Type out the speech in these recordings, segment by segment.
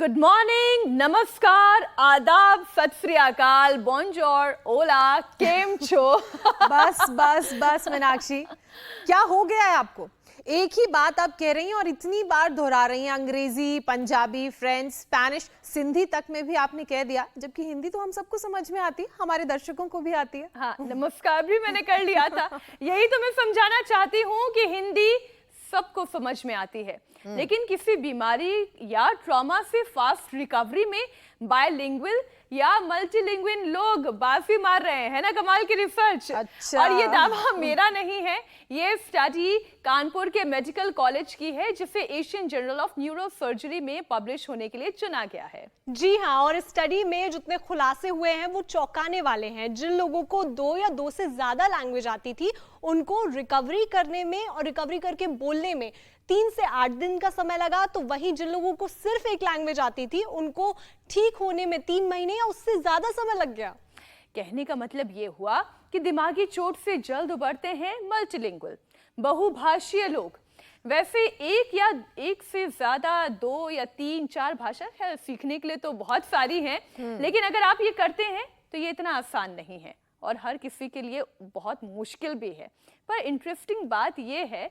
Good morning, नमस्कार, आदाब, सत श्री अकाल, बोंजोर, ओला, केम छो। बस बस बस मीनाक्षी, क्या हो गया है आपको? एक ही बात आप कह रही हैं और इतनी बार दोहरा रही हैं। अंग्रेजी, पंजाबी, फ्रेंच, स्पेनिश, सिंधी तक में भी आपने कह दिया, जबकि हिंदी तो हम सबको समझ में आती है, हमारे दर्शकों को भी आती है। हाँ, नमस्कार भी मैंने कर लिया था। यही तो मैं समझाना चाहती हूँ कि हिंदी सबको समझ में आती है, लेकिन किसी बीमारी या ट्रॉमा से फास्ट रिकवरी में बायलिंगुअल या मल्टीलिंगुअल लोग बाजी मार रहे हैं, है ना? कमाल की रिसर्च। अच्छा। और ये दावा मेरा नहीं है, ये स्टडी कानपुर के मेडिकल कॉलेज की है, जिसे Asian journal of neuro surgery में पब्लिश होने के लिए चुना गया है। जी हाँ, और इस स्टडी में जितने खुलासे हुए हैं वो चौंकाने वाले हैं। जिन लोगों को 2 या 2 से ज्यादा लैंग्वेज आती थी, उनको रिकवरी करने में और रिकवरी करके बोलने में 3 से 8 दिन का समय लगा, तो वहीं जिन लोगों को सिर्फ एक लैंग्वेज आती थी, उनको ठीक होने में 3 महीने या उससे ज्यादा समय लग गया। कहने का मतलब ये हुआ कि दिमागी चोट से जल्द उबरते हैं मल्टीलिंगुअल, बहुभाषीय लोग। वैसे एक से ज्यादा 2 या 3-4 भाषा है सीखने के लिए तो बहुत सारी हैं, लेकिन अगर आप ये करते हैं तो ये इतना आसान नहीं है और हर किसी के लिए बहुत मुश्किल भी है। पर इंटरेस्टिंग बात ये है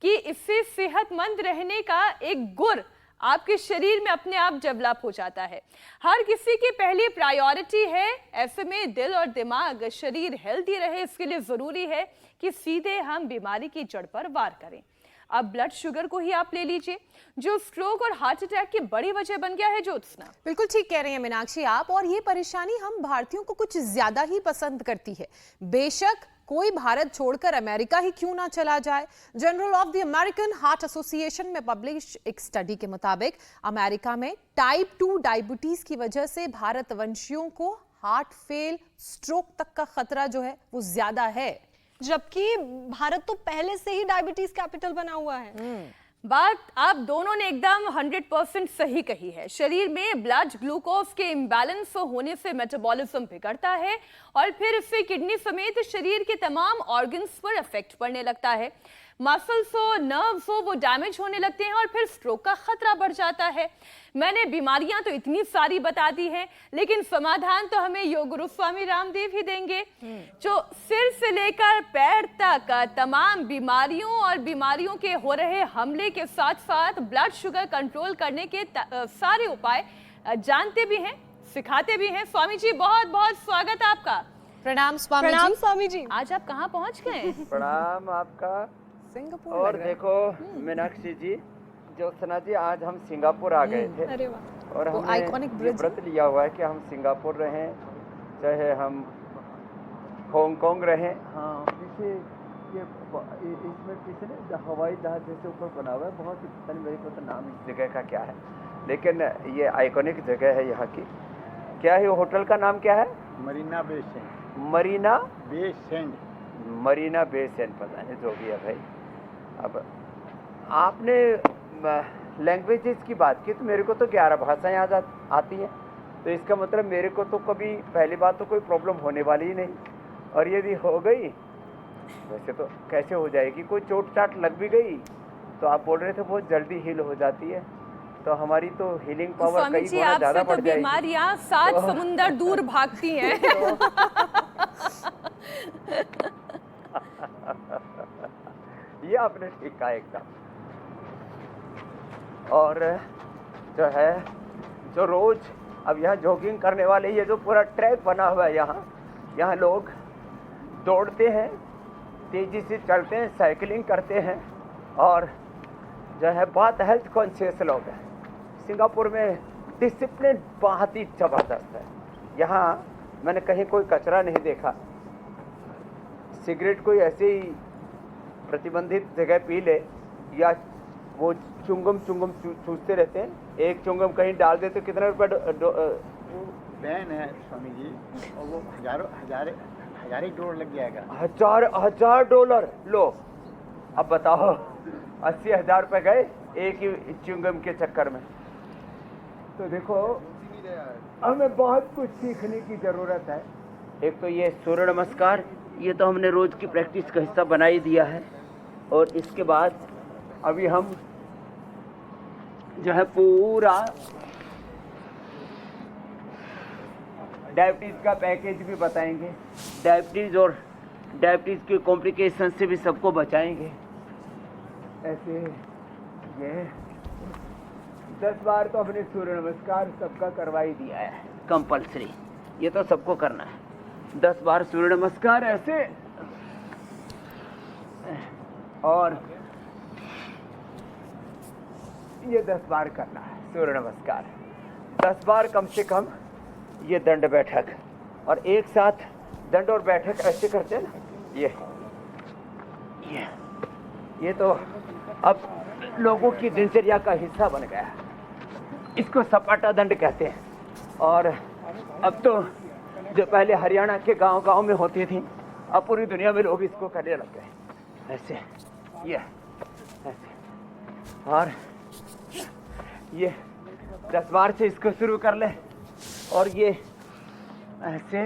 कि इससे सेहतमंद रहने का एक गुर आपके शरीर में अपने आप डेवलप हो जाता है। हर किसी की पहली प्रायोरिटी है, ऐसे में दिल और दिमाग, शरीर हेल्दी रहे, इसके लिए जरूरी है कि सीधे हम बीमारी की जड़ पर वार करें। अब ब्लड शुगर को ही आप ले लीजिए, जो स्ट्रोक और हार्ट अटैक की बड़ी वजह बन गया है। ज्योत्सना, बिल्कुल ठीक कह रही हैं मीनाक्षी आप, और ये परेशानी हम भारतीयों को कुछ ज्यादा ही पसंद करती है। बेशक कोई भारत छोड़कर अमेरिका ही क्यों ना चला जाए। Journal of the American heart association में पब्लिश एक स्टडी के मुताबिक अमेरिका में टाइप 2 डायबिटीज की वजह से भारतवंशियों को हार्ट फेल, स्ट्रोक तक का खतरा जो है वो ज्यादा है, जबकि भारत तो पहले से ही डायबिटीज कैपिटल बना हुआ है। बात आप दोनों ने एकदम 100% सही कही है। शरीर में ब्लड ग्लूकोज के इम्बैलेंस होने से मेटाबॉलिज्म बिगड़ता है और फिर इससे किडनी समेत शरीर के तमाम ऑर्गन्स पर इफेक्ट पड़ने लगता है। मसल्स हो, नर्व्स हो, वो डैमेज होने लगते हैं और फिर स्ट्रोक का खतरा बढ़ जाता है। मैंने बीमारियां तो इतनी सारी बता दी हैं, लेकिन समाधान तो हमें योग गुरु स्वामी रामदेव ही देंगे, जो सिर से लेकर पैर तक तमाम बीमारियों और बीमारियों के हो रहे हमले के साथ साथ ब्लड शुगर कंट्रोल करने के सारे उपाय जानते भी हैं, सिखाते भी हैं। स्वामी जी, बहुत बहुत स्वागत आपका। प्रणाम स्वामी प्रणाम जी। स्वामी जी। आज आप कहाँ पहुँच गए? प्रणाम आपका। सिंगापुर और लग रहा है। देखो मीनाक्षी जी, ज्योत्सना जी, आज हम सिंगापुर आ गए थे अरे वाह। और वो हमने iconic ये bridge व्रत लिया हुआ है कि हम सिंगापुर रहें, चाहे हम हांगकांग रहें। हाँ, देखिए इसमें किसी ने हवाई जहाज जैसे ऊपर बना हुआ है, बहुत ही पता नहीं मेरे को तो नाम इस जगह का क्या है, लेकिन ये आइकॉनिक जगह है यहाँ की। क्या है होटल का नाम क्या है? मरीना बे सेंट। मरीना बे सेंट। मरीना बे सेंट, पता नहीं जो भी है भाई। अब आपने लैंग्वेजेस की बात की तो मेरे को तो 11 भाषाएं आती हैं, तो इसका मतलब मेरे को तो कभी पहली बात तो कोई प्रॉब्लम होने वाली ही नहीं, और यदि हो गई वैसे तो कैसे हो जाएगी, कोई चोट चाट लग भी गई तो आप बोल रहे थे बहुत जल्दी हील हो जाती है, तो हमारी तो हीलिंग पावर स्वामी कई जी, गुना ज्यादा आपसे बढ़ तो जाएगी। बीमारियां 7 समुंदर दूर भागती हैं। ये आपने ठीक कहा एकदम। और जो है, जो रोज अब यहाँ जॉगिंग करने वाले, ये जो पूरा ट्रैक बना हुआ है यहाँ लोग दौड़ते हैं, तेजी से चलते हैं, साइकिलिंग करते हैं, और जो है बहुत हेल्थ कॉन्शियस लोग हैं। सिंगापुर में डिसिप्लिन बहुत ही ज़बरदस्त है। यहाँ मैंने कहीं कोई कचरा नहीं देखा। सिगरेट कोई ऐसे ही प्रतिबंधित जगह पी ले या वो चुंगम चूसते रहते हैं, एक चुंगम कहीं डाल दे तो कितना रुपये बैन है स्वामी जी, और वो हजारे डॉलर लग जाएगा। हजार $1,000 लो। अब बताओ, 80,000 रुपये गए एक ही च्युइंगम के चक्कर में। तो देखो, हमें बहुत कुछ सीखने की ज़रूरत है। एक तो ये सूर्य नमस्कार, ये तो हमने रोज़ की प्रैक्टिस का हिस्सा बना ही दिया है, और इसके बाद अभी हम जो है पूरा डायबिटीज़ का पैकेज भी बताएंगे, डायबिटीज़ और डायबिटीज़ के कॉम्प्लिकेशन से भी सबको बचाएंगे। ऐसे ये 10 बार तो हमने सूर्य नमस्कार सबका करवा ही दिया है कंपलसरी, ये तो सबको करना है। 10 बार सूर्य नमस्कार ऐसे, और ये 10 बार करना है सूर्य नमस्कार। 10 बार कम से कम ये दंड बैठक, और एक साथ दंड और बैठक ऐसे करते हैं ना, ये तो अब लोगों की दिनचर्या का हिस्सा बन गया है। इसको सपाटा दंड कहते हैं। और अब तो जो पहले हरियाणा के गांव-गांव में होती थी, अब पूरी दुनिया में लोग इसको करने लग गए। ऐसे ये ऐसे, और ये 10 बार से इसको शुरू कर ले, और ये ऐसे,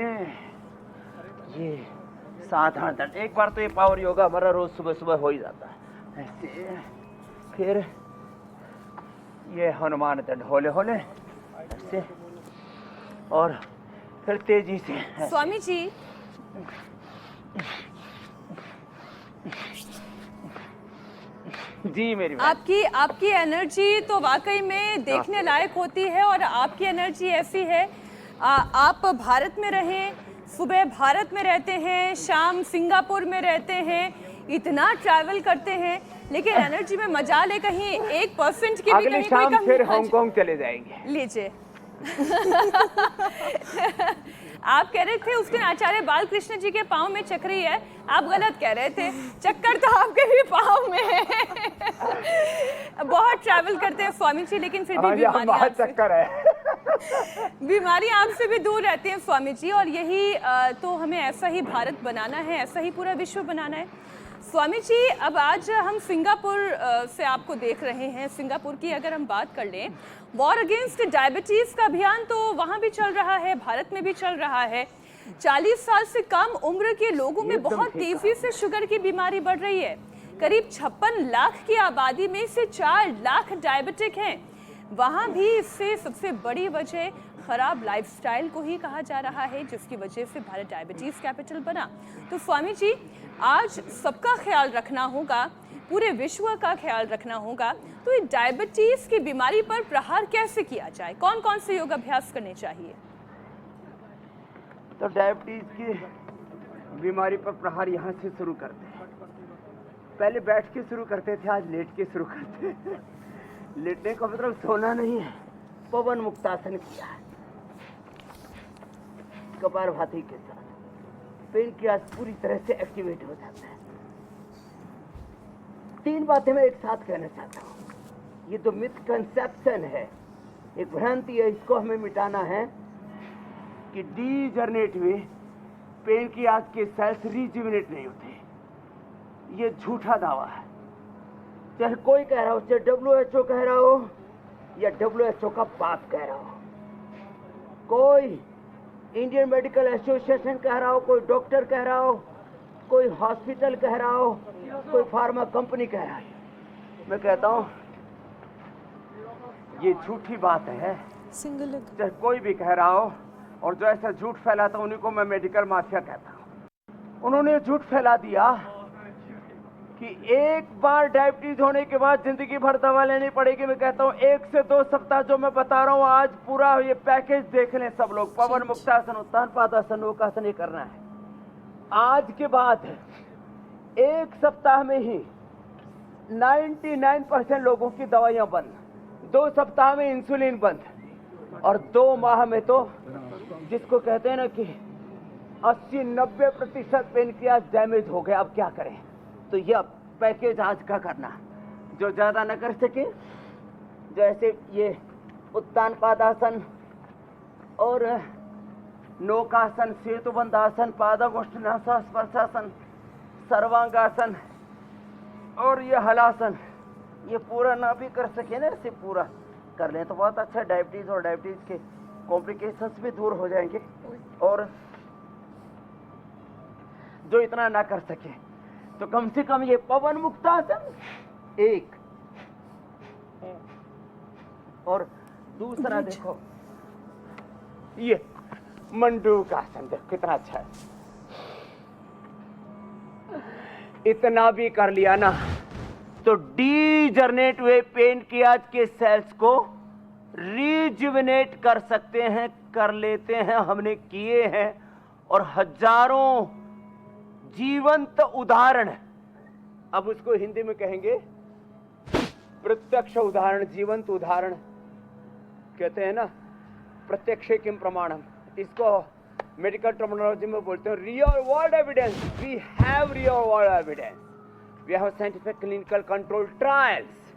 ये साधारण दंड। एक बार तो ये पावर योगा हमारा रोज सुबह सुबह हो ही जाता है ऐसे। फिर ये हनुमान दंड होले होले ऐसे, और फिर तेजी से ऐसे। स्वामी जी, जी मेरी आपकी एनर्जी तो वाकई में देखने लायक होती है, और आपकी एनर्जी ऐसी है, आप भारत में रहें, सुबह भारत में रहते हैं, शाम सिंगापुर में रहते हैं, इतना ट्रैवल करते हैं, लेकिन एनर्जी में मजाल है कहीं 1% की भी अगली कहीं शाम कोई कमी फिर ना जाए। हांगकांग चले जाएंगे। लीजिए। आप कह रहे थे उस दिन आचार्य बालकृष्ण जी के पाँव में चक्री है, आप गलत कह रहे थे, चक्कर तो आपके भी पाँव में है। बहुत ट्रैवल करते हैं स्वामी जी, लेकिन फिर भी चक्कर है। बीमारी आपसे भी दूर रहती है स्वामी जी, और यही तो हमें ऐसा ही भारत बनाना है, ऐसा ही पूरा विश्व बनाना है। स्वामी जी, अब आज हम सिंगापुर से आपको देख रहे हैं। सिंगापुर की अगर हम बात कर लें, वॉर अगेंस्ट डायबिटीज का अभियान तो वहाँ भी चल रहा है, भारत में भी चल रहा है। 40 साल से कम उम्र के लोगों में बहुत तेजी से शुगर की बीमारी बढ़ रही है। करीब 56 लाख की आबादी में से 4 लाख डायबिटिक हैं। वहाँ भी इससे सबसे बड़ी वजह खराब लाइफस्टाइल को ही कहा जा रहा है, जिसकी वजह से भारत डायबिटीज कैपिटल बना। तो स्वामी जी, आज सबका ख्याल रखना होगा, पूरे विश्व का ख्याल रखना होगा, तो ये डायबिटीज की बीमारी पर प्रहार कैसे किया जाए? कौन कौन से योग अभ्यास करने चाहिए? तो डायबिटीज की बीमारी पर प्रहार यहाँ से शुरू करते हैं। पहले बैठ के शुरू करते थे, आज लेट के शुरू करते हैं। लेटने का मतलब सोना नहीं है, पवन मुक्तासन किया है कपालभाति के साथ। पेनक्रियास पूरी तरह से एक्टिवेट हो जाता है। 3 बातें मैं एक साथ कहना चाहता हूँ। ये तो मिसकंसेप्शन है, एक भ्रांति है, इसको हमें मिटाना है कि डीजनरेटिव पेनक्रियास के सेल्स रिजुविनेट नहीं होते। ये झूठा दावा है। चाहे कोई कह रहा हो, चाहे WHO कह रहा हो या WHO का बाप कह रहा हो, कोई इंडियन मेडिकल एसोसिएशन कह रहा हो, कोई डॉक्टर कह रहा हो, कोई हॉस्पिटल कह रहा हो, कोई फार्मा कंपनी कह रहा है, मैं कहता हूँ ये झूठी बात है। चाहे कोई भी कह रहा हो, और जो ऐसा झूठ फैलाता उन्हीं को मैं मेडिकल माफिया कहता हूँ। उन्होंने झूठ फैला दिया कि एक बार डायबिटीज होने के बाद जिंदगी भर दवा लेनी पड़ेगी। मैं कहता हूँ 1 से 2 सप्ताह जो मैं बता रहा हूँ, आज पूरा ये पैकेज देख लें सब लोग। पवन मुक्तासन, उत्तान पादासन, नौकासन ये करना है। आज के बाद 1 सप्ताह में ही 99% लोगों की दवाइयां बंद, 2 सप्ताह में इंसुलिन बंद, और 2 माह में तो जिसको कहते हैं ना कि 80-90% पेनक्रियास डैमेज हो गया। अब क्या करें? तो यह पैकेज आज का करना, जो ज्यादा न कर सके, जैसे ये उत्तान पादासन और नौकासन, सेतुबंधासन, पादगोष्ठनासन, स्पर्शासन, सर्वांगासन और ये हलासन, ये पूरा ना भी कर सके ना, इसे पूरा कर लें तो बहुत अच्छा। डायबिटीज और डायबिटीज के कॉम्प्लिकेशंस भी दूर हो जाएंगे। और जो इतना ना कर सके तो कम से कम ये पवन मुक्तासन 1, और दूसरा देखो ये मंडूक आसन देखो कितना अच्छा है। इतना भी कर लिया ना तो डीजनरेट हुए पेनक्रियाज के सेल्स को रिजुविनेट कर सकते हैं, कर लेते हैं, हमने किए हैं। और हजारों जीवंत उदाहरण, अब उसको हिंदी में कहेंगे प्रत्यक्ष उदाहरण, जीवंत उदाहरण कहते हैं ना, प्रत्यक्ष किम प्रमाणम, इसको मेडिकल टर्मिनोलॉजी में बोलते हैं real world evidence. We have real world evidence, we have scientific clinical control trials,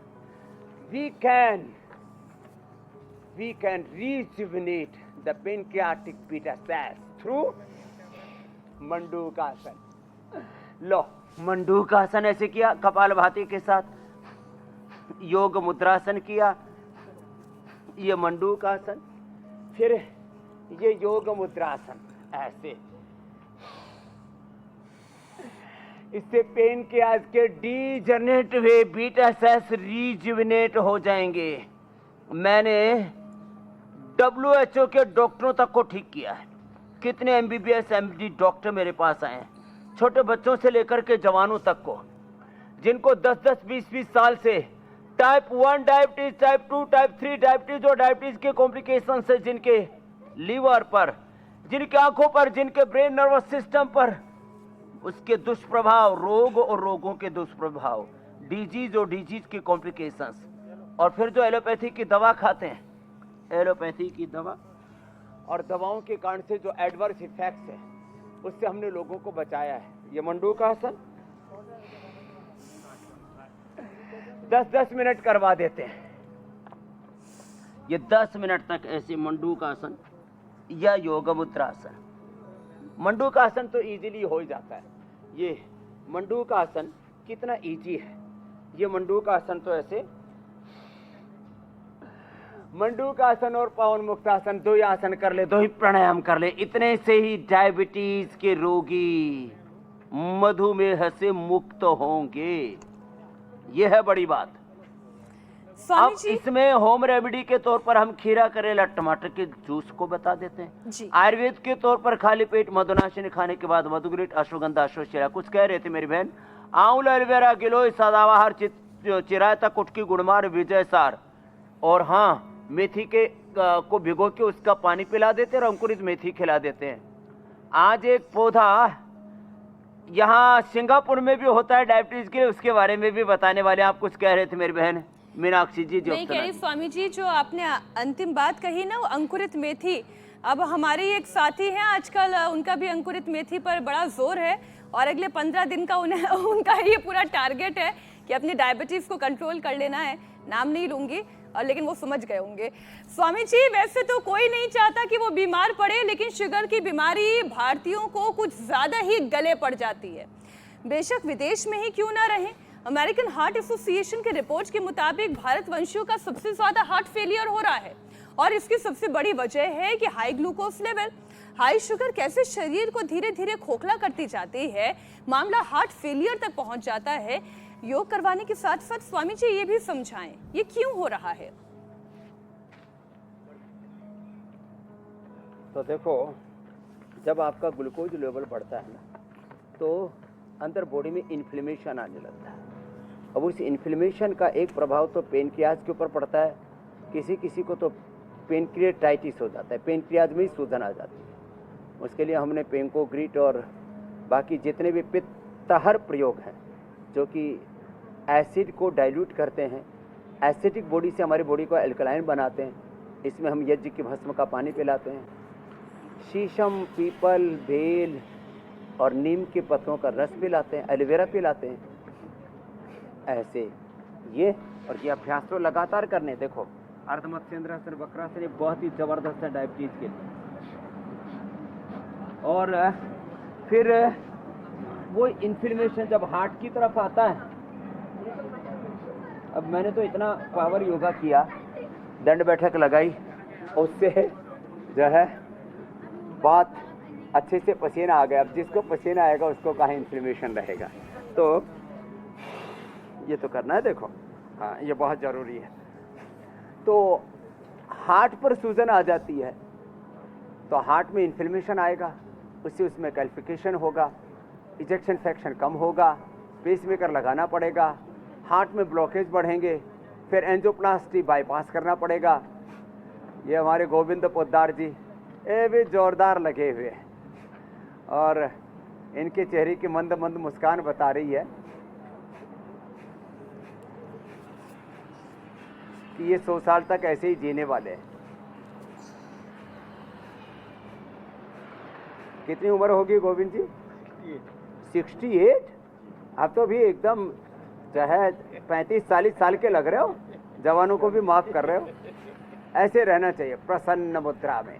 we can rejuvenate the pancreatic beta cells through mandukasana. लो मंडूकासन ऐसे किया, कपालभाति के साथ योग मुद्रासन किया, ये मंडूकासन, फिर ये योग मुद्रासन ऐसे। इससे पेन के आज के डीजनरेट हुए बीटा सेल्स रिजुविनेट हो जाएंगे। मैंने WHO के डॉक्टरों तक को ठीक किया है। कितने MBBS MD डॉक्टर मेरे पास आए हैं, छोटे बच्चों से लेकर के जवानों तक को, जिनको 10-10, 20-20 साल से type 1 diabetes, type 2, type 3 diabetes और डायबिटीज के कॉम्प्लिकेशन से, जिनके लीवर पर, जिनके आंखों पर, जिनके ब्रेन नर्वस सिस्टम पर उसके दुष्प्रभाव, रोग और रोगों के दुष्प्रभाव, डिजीज और डिजीज के कॉम्प्लिकेशंस, और फिर जो एलोपैथी की दवा खाते हैं, एलोपैथी की दवा और दवाओं के कारण से जो एडवर्स इफेक्ट्स हैं, उससे हमने लोगों को बचाया है। ये मंडूकासन 10-10 मिनट करवा देते हैं। ये 10 मिनट तक ऐसे मंडूकासन या योग मुद्रासन। मंडूकासन तो इजीली हो ही जाता है। ये मंडूकासन कितना इजी है। ये मंडूकासन तो ऐसे, मंडूकासन और पवन मुक्तासन, दो ही आसन कर ले, दो ही प्राणायाम कर ले, इतने से ही डायबिटीज के रोगी मधुमेह से मुक्त होंगे। यह है बड़ी बात। स्वामी अब जी, इसमें होम रेमेडी के तौर पर हम खीरा, करेला, टमाटर के जूस को बता देते हैं जी। आयुर्वेद के तौर पर खाली पेट मधुनाशिनी खाने के बाद मधुग्रीट, अश्वगंधा, अश्वशीला। कुछ कह रहे थे मेरी बहन, आंवला, एलोवेरा, गिलोय, सदाबहार, चिरायता, कुटकी, गुड़मार, विजय सार, और हाँ मेथी के को भिगो के उसका पानी पिला देते हैं और अंकुरित मेथी खिला देते हैं। आज एक पौधा यहाँ सिंगापुर में भी होता है डायबिटीज के लिए, उसके बारे में भी बताने वाले। आप कुछ कह रहे थे मेरी बहन मीनाक्षी जी। नहीं कह रही स्वामी जी, जो आपने अंतिम बात कही ना, वो अंकुरित मेथी। अब हमारी एक साथी है आजकल, उनका भी अंकुरित मेथी पर बड़ा जोर है और अगले 15 दिन का उनका ये पूरा टारगेट है कि अपनी डायबिटीज को कंट्रोल कर लेना है। नाम नहीं लूंगी, और लेकिन वो समझ गए होंगे। स्वामी जी, वैसे तो कोई नहीं चाहता कि वो बीमार पड़े, लेकिन शुगर की बीमारी भारतीयों को कुछ ज्यादा ही गले पड़ जाती है। बेशक विदेश में ही क्यों ना रहे, अमेरिकन हार्ट एसोसिएशन के रिपोर्ट के मुताबिक भारतवंशियों का सबसे ज्यादा हार्ट फेलियर हो रहा है, और इसकी सबसे बड़ी वजह है कि high glucose level. High sugar कैसे शरीर को धीरे धीरे खोखला करती जाती है, मामला हार्ट फेलियर तक पहुंच जाता है। योग करवाने के साथ साथ स्वामी जी ये भी समझाएं, ये क्यों हो रहा है। तो देखो, जब आपका ग्लूकोज लेवल बढ़ता है ना, तो अंदर बॉडी में इन्फ्लेमेशन आने लगता है। अब उस इन्फ्लेमेशन का एक प्रभाव तो पेनक्रियाज के ऊपर पड़ता है, किसी किसी को तो पेनक्रियाटाइटिस हो जाता है, पेनक्रियाज में ही सूजन आ जाती है। उसके लिए हमने पेंकोग्रीट और बाकी जितने भी पित्तहर प्रयोग हैं, जो कि एसिड को डाइल्यूट करते हैं, एसिडिक बॉडी से हमारी बॉडी को एल्कलाइन बनाते हैं। इसमें हम यज्ञ की भस्म का पानी पिलाते हैं, शीशम, पीपल, बेल और नीम के पत्तों का रस पिलाते हैं, एलोवेरा पिलाते हैं। ऐसे ये और ये अभ्यास तो लगातार करने। देखो, अर्धमत्स्येंद्रासन, वक्रासन, ये बहुत ही जबरदस्त है डायबिटीज के लिए। और फिर वो इन्फ्लेमेशन जब हार्ट की तरफ आता है, अब मैंने तो इतना पावर योगा किया, दंड बैठक लगाई, उससे जो है बात अच्छे से पसीना आ गया। अब जिसको पसीना आएगा उसको कहाँ इन्फ्लेमेशन रहेगा। तो ये तो करना है। देखो, हाँ, ये बहुत ज़रूरी है। तो हार्ट पर सूजन आ जाती है, तो हार्ट में इन्फ्लेमेशन आएगा, उससे उसमें कैल्फिकेशन होगा, इजेक्शन फ्रैक्शन कम होगा, पेसमेकर लगाना पड़ेगा, हार्ट में ब्लॉकेज बढ़ेंगे, फिर एंजियोप्लास्टी बाईपास करना पड़ेगा। ये हमारे गोविंद पोद्दार जी ये भी जोरदार लगे हुए हैं और इनके चेहरे की मंद मंद मुस्कान बता रही है कि ये 100 साल तक ऐसे ही जीने वाले हैं। कितनी उम्र होगी गोविंद जी? 68? आप तो भी एकदम जो है 35-40 साल के लग रहे हो, जवानों को भी माफ कर रहे हो। ऐसे रहना चाहिए प्रसन्न मुद्रा में।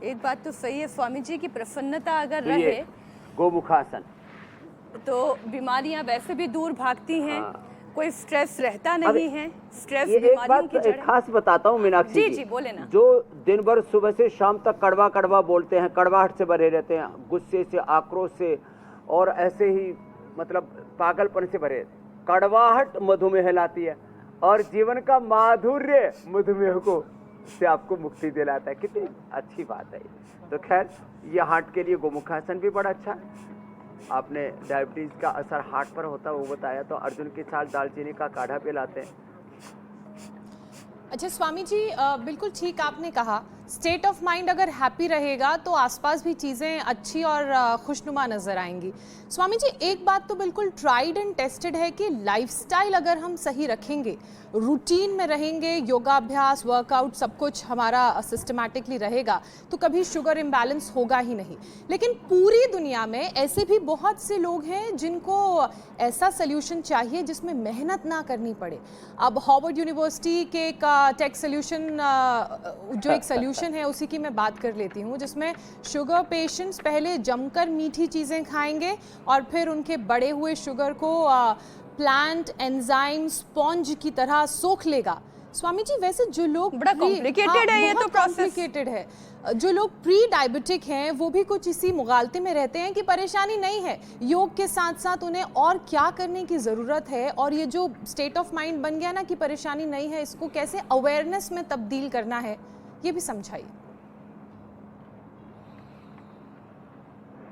एक बात तो सही है स्वामी जी की प्रसन्नता अगर तो ये रहे गोमुखासन, तो बीमारियां वैसे भी दूर भागती हैं, कोई स्ट्रेस रहता अब नहीं है। स्ट्रेस ये एक बीमारियों बात की जड़ एक खास बताता हूँ मीनाक्षी जी, जी, बोले ना। जो दिन भर सुबह से शाम तक कड़वा कड़वा बोलते हैं, कड़वाहट से भरे रहते हैं, गुस्से से, आक्रोश से और ऐसे ही मतलब पागलपन से भरे, कड़वाहट मधुमेह लाती है और जीवन का माधुर्य मधुमेह को से आपको मुक्ति दिलाता है। कितनी अच्छी बात है। तो खैर ये हार्ट के लिए गोमुखासन भी बड़ा अच्छा है। आपने डायबिटीज का असर हार्ट पर होता है वो बताया, तो अर्जुन की छाल दालचीनी का काढ़ा पिलाते हैं। अच्छा स्वामी जी, बिल्कुल ठीक आपने कहा, स्टेट ऑफ माइंड अगर हैप्पी रहेगा तो आसपास भी चीज़ें अच्छी और खुशनुमा नज़र आएंगी। स्वामी जी, एक बात तो बिल्कुल ट्राइड एंड टेस्टेड है कि लाइफस्टाइल अगर हम सही रखेंगे, रूटीन में रहेंगे, योगाभ्यास, वर्कआउट सब कुछ हमारा सिस्टमैटिकली रहेगा तो कभी शुगर इम्बैलेंस होगा ही नहीं। लेकिन पूरी दुनिया में ऐसे भी बहुत से लोग हैं जिनको ऐसा सोल्यूशन चाहिए जिसमें मेहनत ना करनी पड़े। अब हार्वर्ड यूनिवर्सिटी के एक टेक सोल्यूशन जो एक सोल्यूशन है उसी की मैं बात कर लेती हूँ, जिसमें शुगर पेशेंट्स पहले जमकर मीठी चीज़ें खाएंगे और फिर उनके बड़े हुए शुगर को प्लांट एंजाइम स्पॉन्ज की तरह सोख लेगा। स्वामी जी, वैसे जो लोग बड़ा complicated है ये तो process। कॉम्प्लिकेटेड है। जो लोग प्री डायबिटिक हैं वो भी कुछ इसी मुगालते में रहते हैं कि परेशानी नहीं है, योग के साथ साथ उन्हें और क्या करने की ज़रूरत है, और ये जो स्टेट ऑफ माइंड बन गया ना कि परेशानी नहीं है, इसको कैसे अवेयरनेस में तब्दील करना है, ये भी समझाइए।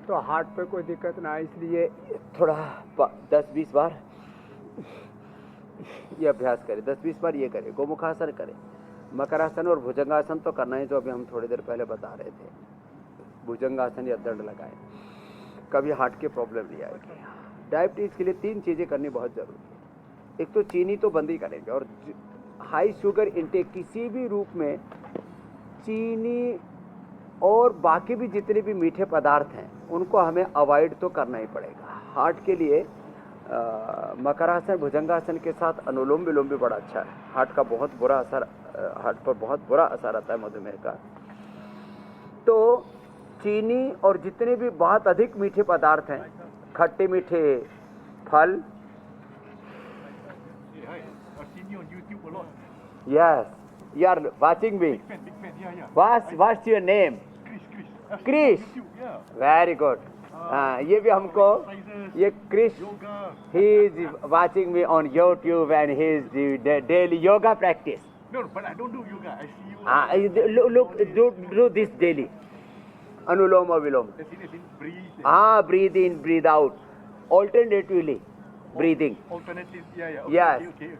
तो हार्ट पे कोई दिक्कत ना, इसलिए थोड़ा 10-20 बार ये अभ्यास करें, 10-20 बार ये करें। गोमुखासन करें, मकरासन और भुजंगासन तो करना है, जो अभी हम थोड़ी देर पहले बता रहे थे। भुजंगासन या दंड लगाएं, कभी हार्ट की प्रॉब्लम नहीं आएगी। डायबिटीज़ के लिए 3 चीज़ें करनी बहुत ज़रूरी है। एक तो चीनी तो बंद ही करेंगे, और हाई शुगर इंटेक किसी भी रूप में चीनी और बाकी भी जितने भी मीठे पदार्थ हैं उनको हमें अवॉइड तो करना ही पड़ेगा। हार्ट के लिए मकरासन भुजंगासन के साथ अनुलोम विलोम भी बड़ा अच्छा है। हार्ट पर बहुत बुरा असर आता है मधुमेह का। तो चीनी और जितने भी बहुत अधिक मीठे पदार्थ हैं, खट्टे मीठे फल, yes, you are watching me. What's your name? Krish. Very good. ये भी हमको, ये Krrish, he is watching me on YouTube and he is daily yoga practice. No, but I don't do yoga. I see you. Look, do this daily. Anuloma viloma. Breathe. Breathe in, breathe out, alternatively breathing. Alternative. Yeah. Okay, Yes. Okay.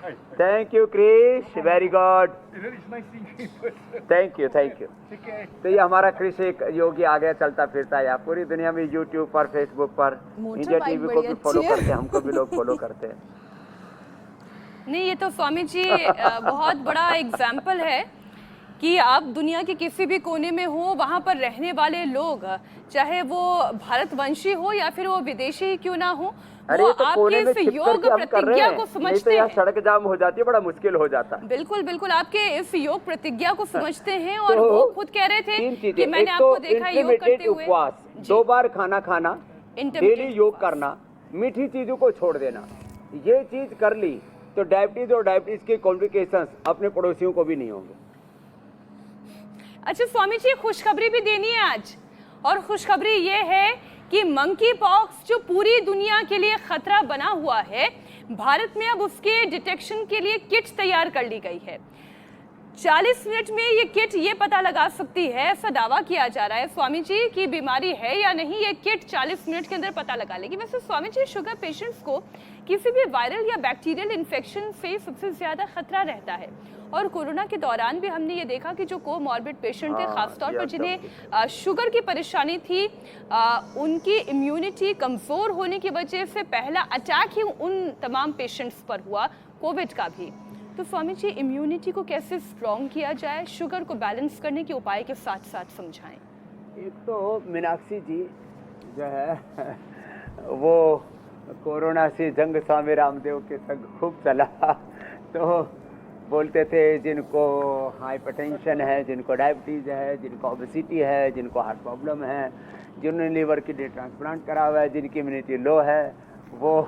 Hi. Thank you, Krish. Very good. It's nice seeing you. Thank you. Take care. तो ये हमारा कृषि एक योगी आ गया, चलता फिरता है पूरी दुनिया में, यूट्यूब पर, फेसबुक पर, मोटर इंडिया बाइक टीवी को बड़ी भी फॉलो अच्छी है। करते हैं, हमको भी लोग फॉलो करते हैं। नहीं, ये तो स्वामी जी बहुत बड़ा एग्जाम्पल है कि आप दुनिया के किसी भी कोने में हो, वहाँ पर रहने वाले लोग, चाहे वो भारतवंशी हो या फिर वो विदेशी ही क्यों ना हो, अरे वो ये तो कोने में आपके इस छिप योग करके हम कर रहे प्रतिज्ञा हैं, को नहीं तो समझते यहाँ हैं। सड़क जाम हो जाती है, बड़ा मुश्किल हो जाता है। बिल्कुल बिल्कुल, आपके इस योग प्रतिज्ञा को समझते हैं, और तो वो खुद कह रहे थे 3 चीजें, कि मैंने एक आपको तो देखा है योग करते इंटरमिटेंट हुए। उपवास, 2 बार खाना खाना, Intermittent डेली योग करना, मीठी चीजों को छोड़ देना, ये चीज कर ली तो डायबिटीज और डायबिटीज के कॉम्प्लिकेशंस अपने पड़ोसियों को भी नहीं होंगे। अच्छा स्वामी जी, खुशखबरी भी देनी है आज, और खुशखबरी ये है कि मंकी पॉक्स जो पूरी दुनिया के लिए खतरा बना हुआ है, भारत में अब उसके डिटेक्शन के लिए किट्स तैयार कर ली गई है। 40 मिनट में ये किट ये पता लगा सकती है, ऐसा दावा किया जा रहा है स्वामी जी कि बीमारी है या नहीं, ये किट 40 मिनट के अंदर पता लगा लेगी। वैसे स्वामी जी, शुगर पेशेंट्स को किसी भी वायरल या बैक्टीरियल इन्फेक्शन से सबसे ज्यादा खतरा रहता है, और कोरोना के दौरान भी हमने ये देखा कि जो कोमॉर्बिड पेशेंट थे, खासतौर पर जिन्हें शुगर की परेशानी थी, उनकी इम्यूनिटी कमजोर होने की वजह से पहला अटैक ही उन तमाम पेशेंट्स पर हुआ, कोविड का भी। तो स्वामी जी, इम्यूनिटी को कैसे स्ट्रॉन्ग किया जाए, शुगर को बैलेंस करने के उपाय के साथ साथ समझाएं। एक तो मीनाक्षी जी जो है वो कोरोना से जंग स्वामी रामदेव के संग खूब चला, तो बोलते थे जिनको हाइपरटेंशन है, जिनको डायबिटीज़ है, जिनको ओबेसिटी है, जिनको हार्ट प्रॉब्लम है, जिन्होंने लीवर किडनी ट्रांसप्लांट करा हुआ है, जिनकी इम्यूनिटी लो है, वो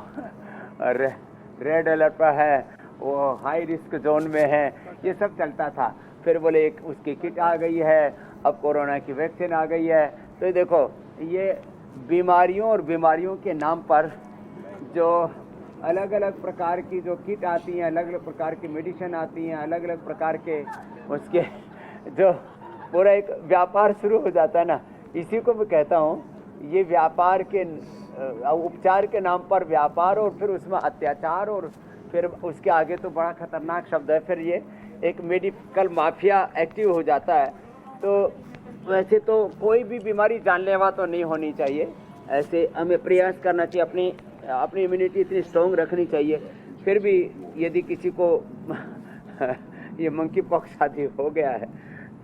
रेड अलर्ट पर है, वो हाई रिस्क जोन में है, ये सब चलता था। फिर बोले एक उसकी किट आ गई है, अब कोरोना की वैक्सीन आ गई है। तो देखो, ये बीमारियों और बीमारियों के नाम पर जो अलग अलग प्रकार की जो किट आती हैं, अलग अलग प्रकार की मेडिसिन आती हैं, अलग अलग प्रकार के उसके जो पूरा एक व्यापार शुरू हो जाता है ना, इसी को मैं कहता हूँ, ये व्यापार के उपचार के नाम पर व्यापार, और फिर उसमें अत्याचार, और फिर उसके आगे तो बड़ा खतरनाक शब्द है, फिर ये एक मेडिकल माफिया एक्टिव हो जाता है। तो वैसे तो कोई भी बीमारी जानलेवा तो नहीं होनी चाहिए, ऐसे हमें प्रयास करना चाहिए, अपनी इम्यूनिटी इतनी स्ट्रॉन्ग रखनी चाहिए। फिर भी यदि किसी को ये मंकी पॉक्स आदि हो गया है,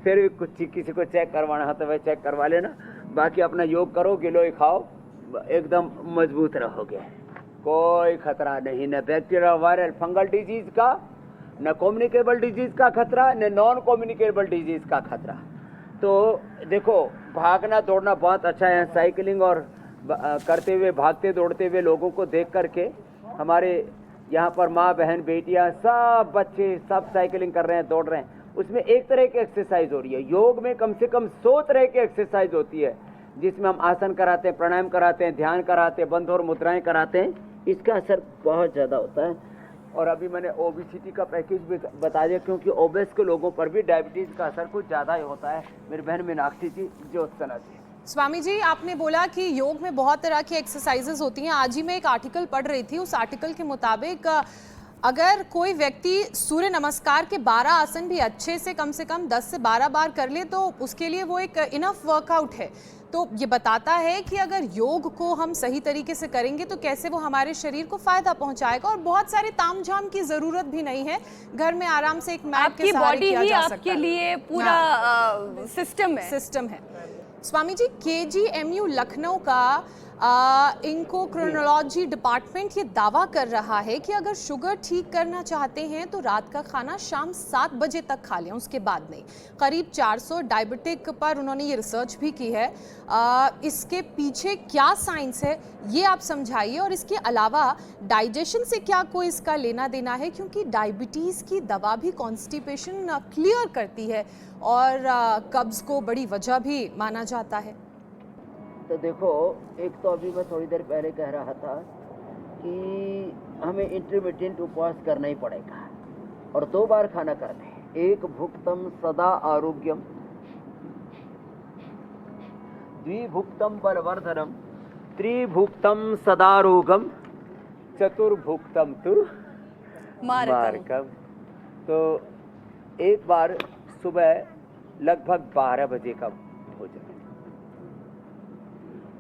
फिर भी कुछ किसी को चेक करवाना है तो वह चेक करवा लेना, बाकी अपना योग करो, गिलोय खाओ, एकदम मजबूत रहोगे, कोई खतरा नहीं, न बैक्टीरिया, वायरल, फंगल डिजीज का, न कम्युनिकेबल डिजीज का खतरा, न नॉन कम्युनिकेबल डिजीज का खतरा। तो देखो, भागना दौड़ना बहुत अच्छा है, साइकिलिंग और करते हुए, भागते दौड़ते हुए लोगों को देख करके हमारे यहाँ पर माँ बहन बेटियाँ सब बच्चे सब साइकिलिंग कर रहे हैं, दौड़ रहे हैं, उसमें एक तरह की एक्सरसाइज हो रही है। योग में कम से कम 100 तरह की एक्सरसाइज होती है, जिसमें हम आसन कराते हैं, प्राणायाम कराते हैं, ध्यान कराते हैं, बंध और मुद्राएं कराते हैं, इसका असर बहुत ज़्यादा होता है। और अभी मैंने ओबेसिटी का पैकेज भी बता दिया, क्योंकि ओबेस के लोगों पर भी डायबिटीज़ का असर कुछ ज़्यादा ही होता है। मेरी बहन मीनाक्षी जी, ज्योत्सना जी। स्वामी जी, आपने बोला कि योग में बहुत तरह की एक्सरसाइजेज होती हैं। आज ही मैं एक आर्टिकल पढ़ रही थी, उस आर्टिकल के मुताबिक अगर कोई व्यक्ति सूर्य नमस्कार के 12 आसन भी अच्छे से कम 10 से 12 बार कर ले तो उसके लिए वो एक इनफ वर्कआउट है। तो ये बताता है कि अगर योग को हम सही तरीके से करेंगे तो कैसे वो हमारे शरीर को फायदा पहुंचाएगा, और बहुत सारे तामझाम की जरूरत भी नहीं है, घर में आराम से एक मैट के सहारे किया जा सकता है। आपके लिए पूरा सिस्टम है। स्वामी जी, KGMU लखनऊ का इंकोक्रोनोलॉजी डिपार्टमेंट ये दावा कर रहा है कि अगर शुगर ठीक करना चाहते हैं तो रात का खाना शाम 7 बजे तक खा लें, उसके बाद नहीं। करीब 400 डायबिटिक पर उन्होंने ये रिसर्च भी की है। इसके पीछे क्या साइंस है ये आप समझाइए, और इसके अलावा डाइजेशन से क्या कोई इसका लेना देना है, क्योंकि डायबिटीज़ की दवा भी कॉन्स्टिपेशन क्लियर करती है और कब्ज को बड़ी वजह भी माना जाता है। तो देखो, एक तो अभी मैं थोड़ी देर पहले कह रहा था कि हमें इंटरमिटेंट उपवास करना ही पड़ेगा, और 2 बार खाना करते हैं। एक भुक्तम सदा आरोग्यम, द्विभुक्तम बलवर्धनम, त्रिभुक्तम सदा रोगम, चतुर्भुक्तम तु मारकम। तो एक बार सुबह लगभग 12 बजे का भोजन,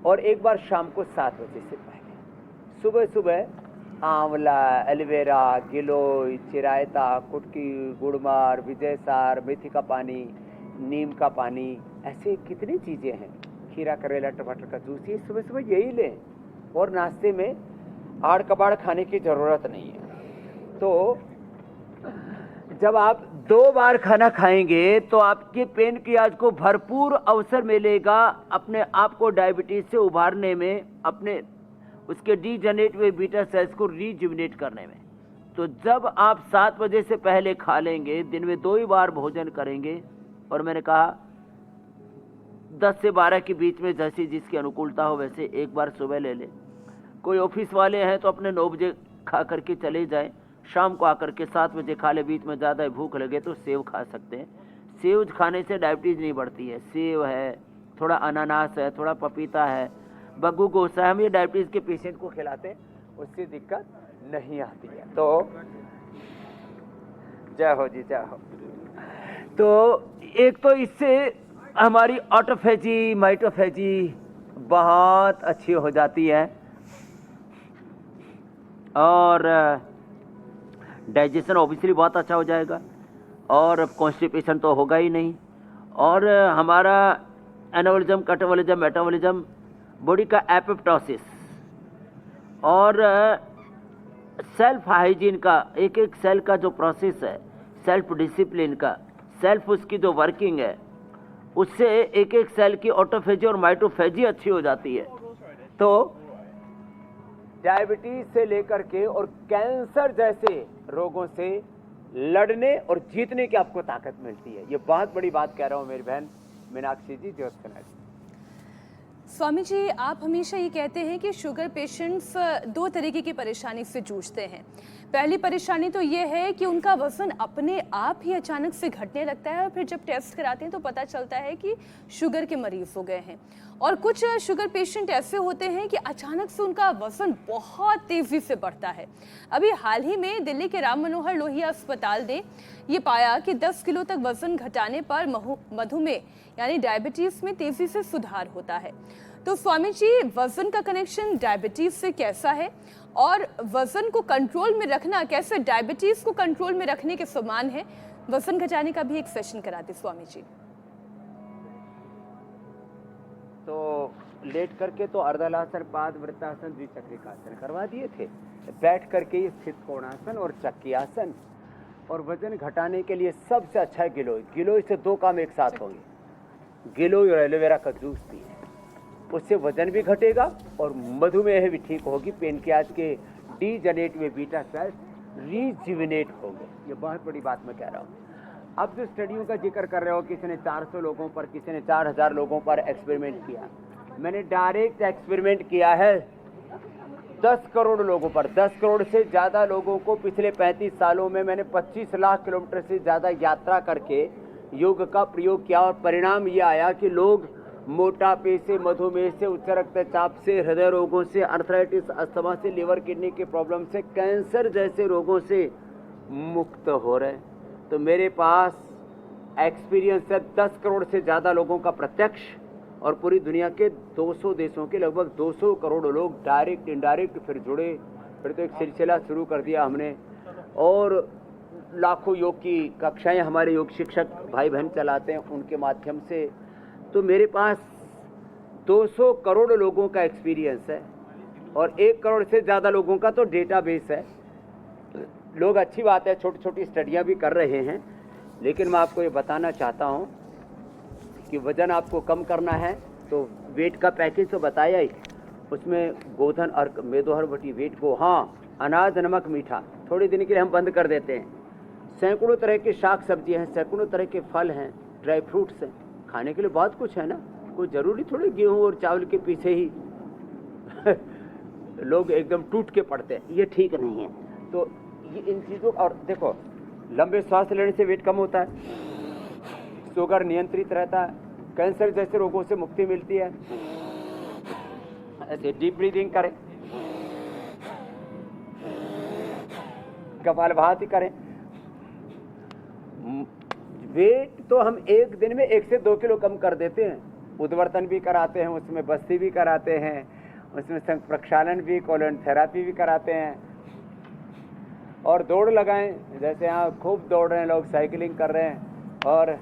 और एक बार शाम को 7 बजे से पहले। सुबह सुबह आंवला, एलोवेरा, गिलोय, चिरायता, कुटकी, गुड़मार, विजयसार, मेथी का पानी, नीम का पानी, ऐसे कितनी चीज़ें हैं, खीरा, करेला, टमाटर का जूस, ये सुबह सुबह यही लें, और नाश्ते में आड़ कबाड़ खाने की ज़रूरत नहीं है। तो जब आप 2 बार खाना खाएंगे तो आपके पेनक्रियाज को भरपूर अवसर मिलेगा अपने आप को डायबिटीज से उभारने में, अपने उसके डीजनरेट हुए बीटा सेल्स को रीजुविनेट करने में। तो जब आप 7 बजे से पहले खा लेंगे, दिन में 2 ही बार भोजन करेंगे, और मैंने कहा 10 से 12 के बीच में जैसी जिसकी अनुकूलता हो वैसे एक बार सुबह ले लें। कोई ऑफिस वाले हैं तो अपने 9 बजे खा करके चले जाएं, शाम को आकर के 7 बजे खा ले, बीच में ज़्यादा भूख लगे तो सेव खा सकते हैं। सेव खाने से डायबिटीज़ नहीं बढ़ती है। सेव है, थोड़ा अनानास है, थोड़ा पपीता है, बग्गू गोसा है, हम ये डायबिटीज़ के पेशेंट को खिलाते हैं, उससे दिक्कत नहीं आती है। तो जय हो जी, जय हो। तो एक तो इससे हमारी ऑटोफेजी माइटोफेजी बहुत अच्छी हो जाती है और डाइजेशन ऑब्वियसली बहुत अच्छा हो जाएगा और कॉन्स्टिपेशन तो होगा ही नहीं। और हमारा एनाबॉलिज्म, कैटाबॉलिज्म, मेटाबॉलिज्म, बॉडी का एपोप्टोसिस और सेल्फ हाइजीन का, एक एक सेल का जो प्रोसेस है, सेल्फ डिसिप्लिन का, सेल्फ उसकी जो वर्किंग है, उससे एक एक सेल की ऑटोफेजी और माइटोफेजी अच्छी हो जाती है। तो डायबिटीज से लेकर के और कैंसर जैसे रोगों से लड़ने और जीतने की आपको ताकत मिलती है। ये बहुत बड़ी बात कह रहा हूँ मेरी बहन मीनाक्षी जी, ज्योत्सना जी। स्वामी जी, आप हमेशा ये कहते हैं कि शुगर पेशेंट्स 2 तरीके की परेशानी से जूझते हैं। पहली परेशानी तो ये है कि उनका वजन अपने आप ही अचानक से घटने लगता है और फिर जब टेस्ट कराते हैं तो पता चलता है कि शुगर के मरीज हो गए हैं। और कुछ शुगर पेशेंट ऐसे होते हैं कि अचानक से उनका वजन बहुत तेज़ी से बढ़ता है। अभी हाल ही में दिल्ली के राम मनोहर लोहिया अस्पताल ने ये पाया कि 10 किलो तक वजन घटाने पर मधुमेह यानी डायबिटीज़ में तेज़ी से सुधार होता है। तो स्वामी जी, वजन का कनेक्शन डायबिटीज़ से कैसा है और वजन को कंट्रोल में रखना कैसे डायबिटीज़ को कंट्रोल में रखने के समान है? वजन घटाने का भी एक सेशन कराते स्वामी जी। तो लेट करके तो अर्धलासन, पाद वृत्तासन, द्विचक्रिकासन करवा दिए थे। बैठ करके स्थित कोणासन और चक्रियासन। और वजन घटाने के लिए सबसे अच्छा है गिलोय। गिलोय से 2 काम एक साथ होंगे। गिलोय और एलोवेरा का जूस पिए, उससे वजन भी घटेगा और मधुमेह भी ठीक होगी। पेनक्रियाज के डीजनरेट हुए बीटा सेल्स रीजिविनेट होंगे। ये बहुत बड़ी बात मैं कह रहा हूँ। अब जो स्टडियों का जिक्र कर रहे हो, किसी ने 400 लोगों पर, किसी ने 4000 लोगों पर एक्सपेरिमेंट किया। मैंने डायरेक्ट एक्सपेरिमेंट किया है 10 करोड़ लोगों पर। 10 करोड़ से ज़्यादा लोगों को पिछले 35 सालों में मैंने 25 लाख किलोमीटर से ज़्यादा यात्रा करके योग का प्रयोग किया और परिणाम ये आया कि लोग मोटापे से, मधुमेह से, उच्च रक्तचाप से, हृदय रोगों से, अर्थराइटिस, अस्थमा से, लिवर किडनी के प्रॉब्लम से, कैंसर जैसे रोगों से मुक्त हो रहे। तो मेरे पास एक्सपीरियंस है 10 करोड़ से ज़्यादा लोगों का प्रत्यक्ष और पूरी दुनिया के 200 देशों के लगभग 200 करोड़ लोग डायरेक्ट इनडायरेक्ट फिर जुड़े। फिर तो एक सिलसिला शुरू कर दिया हमने और लाखों योग की कक्षाएं हमारे योग शिक्षक भाई बहन चलाते हैं, उनके माध्यम से। तो मेरे पास 200 करोड़ लोगों का एक्सपीरियंस है और 1 करोड़ से ज़्यादा लोगों का तो डेटाबेस है। लोग, अच्छी बात है, छोटी छोटी स्टडियाँ भी कर रहे हैं, लेकिन मैं आपको ये बताना चाहता हूँ कि वज़न आपको कम करना है तो वेट का पैकेज तो बताया ही। उसमें गोधन, अर्क, मेदोहर, बटी, वेट को, हाँ, अनाज, नमक, मीठा थोड़े दिन के लिए हम बंद कर देते हैं। सैकड़ों तरह के शाक सब्जियाँ हैं, सैकड़ों तरह के फल हैं, ड्राई फ्रूट्स हैं, खाने के लिए बहुत कुछ है ना। कोई ज़रूरी थोड़ी गेहूँ और चावल के पीछे ही लोग एकदम टूट के पड़ते हैं, ये ठीक नहीं है। तो ये इन चीज़ों, और देखो लंबे सांस लेने से वेट कम होता है, शुगर नियंत्रित रहता है, कैंसर जैसे रोगों से मुक्ति मिलती है। ऐसे डीप ब्रीदिंग करें, कपालभाति करें। वेट तो हम एक दिन में 1 से 2 किलो कम कर देते हैं। उद्वर्तन भी कराते हैं, उसमें बस्ती भी कराते हैं, उसमें संग प्रक्षालन भी, कोलन थेरापी भी कराते हैं। और दौड़ लगाएं, जैसे यहाँ खूब दौड़ रहे हैं लोग, साइकिलिंग कर रहे हैं, और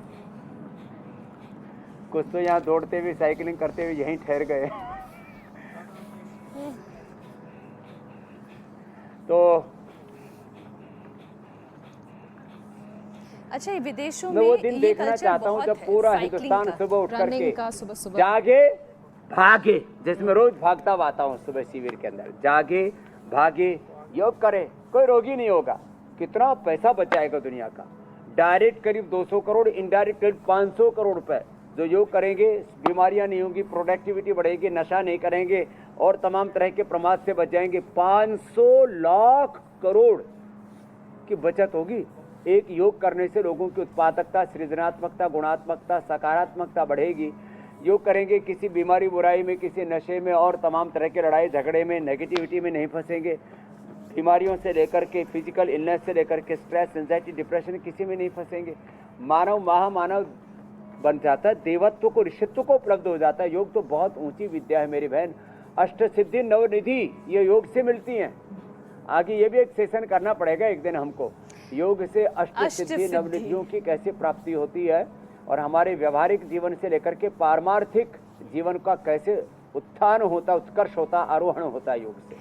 कुछ तो यहाँ दौड़ते हुए साइकिलिंग करते हुए यहीं ठहर गए। तो अच्छा, ये विदेशों मैं में वो दिन ये देखना कल्चर चाहता हूँ बहुत जब है, पूरा साइकिलिंग हिंदुस्तान का। सुबह उठ करके रनिंग का सुबह जागे भागे, जिसमें रोज भागता हुआ आता हूँ सुबह शिविर के अंदर, जागे भागे योग करे, कोई रोगी नहीं होगा। कितना पैसा बच जाएगा दुनिया का। डायरेक्ट करीब 200 करोड़, इनडायरेक्ट करीब 500 करोड़ रुपए। जो योग करेंगे बीमारियां नहीं होंगी, प्रोडक्टिविटी बढ़ेगी, नशा नहीं करेंगे और तमाम तरह के प्रमाद से बच जाएंगे। 500 लाख करोड़ की बचत होगी। एक योग करने से लोगों की उत्पादकता, सृजनात्मकता, गुणात्मकता, सकारात्मकता बढ़ेगी। योग करेंगे, किसी बीमारी बुराई में, किसी नशे में और तमाम तरह के लड़ाई झगड़े में, नेगेटिविटी में नहीं फंसेंगे। बीमारियों से लेकर के फिजिकल इलनेस से लेकर के स्ट्रेस, एंजाइटी, डिप्रेशन, किसी में नहीं फंसेंगे। मानव महामानव बन जाता है, देवत्व को, ऋषित्व को उपलब्ध हो जाता है। योग तो बहुत ऊंची विद्या है मेरी बहन। अष्ट सिद्धि नवनिधि ये योग से मिलती हैं। आगे ये भी एक सेशन करना पड़ेगा एक दिन हमको, योग से अष्ट सिद्धि नवनिधियों की कैसे प्राप्ति होती है और हमारे व्यवहारिक जीवन से लेकर के पारमार्थिक जीवन का कैसे उत्थान होता, उत्कर्ष होता, आरोहण होता है योग से।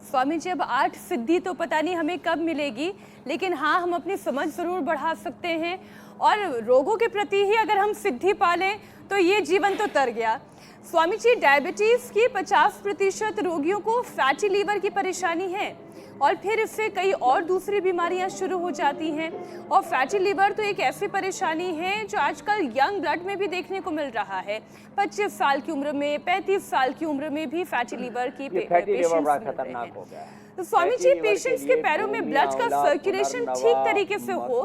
स्वामी जी, अब 8 सिद्धि तो पता नहीं हमें कब मिलेगी, लेकिन हाँ हम अपनी समझ जरूर बढ़ा सकते हैं और रोगों के प्रति ही अगर हम सिद्धि पालें तो ये जीवन तो तर गया। स्वामी जी, डायबिटीज की 50% रोगियों को फैटी लीवर की परेशानी है और फिर इससे कई और दूसरी बीमारियां शुरू हो जाती हैं। और फैटी लीवर तो एक ऐसी परेशानी है जो आजकल यंग ब्लड में भी देखने को मिल रहा है। 25 साल की उम्र में, 35 साल की उम्र में भी फैटी लीवर की पेशेंट्स खतरनाक हो गया। तो स्वामी जी, पेशेंट्स के पैरों में ब्लड का सर्कुलेशन ठीक तरीके से हो।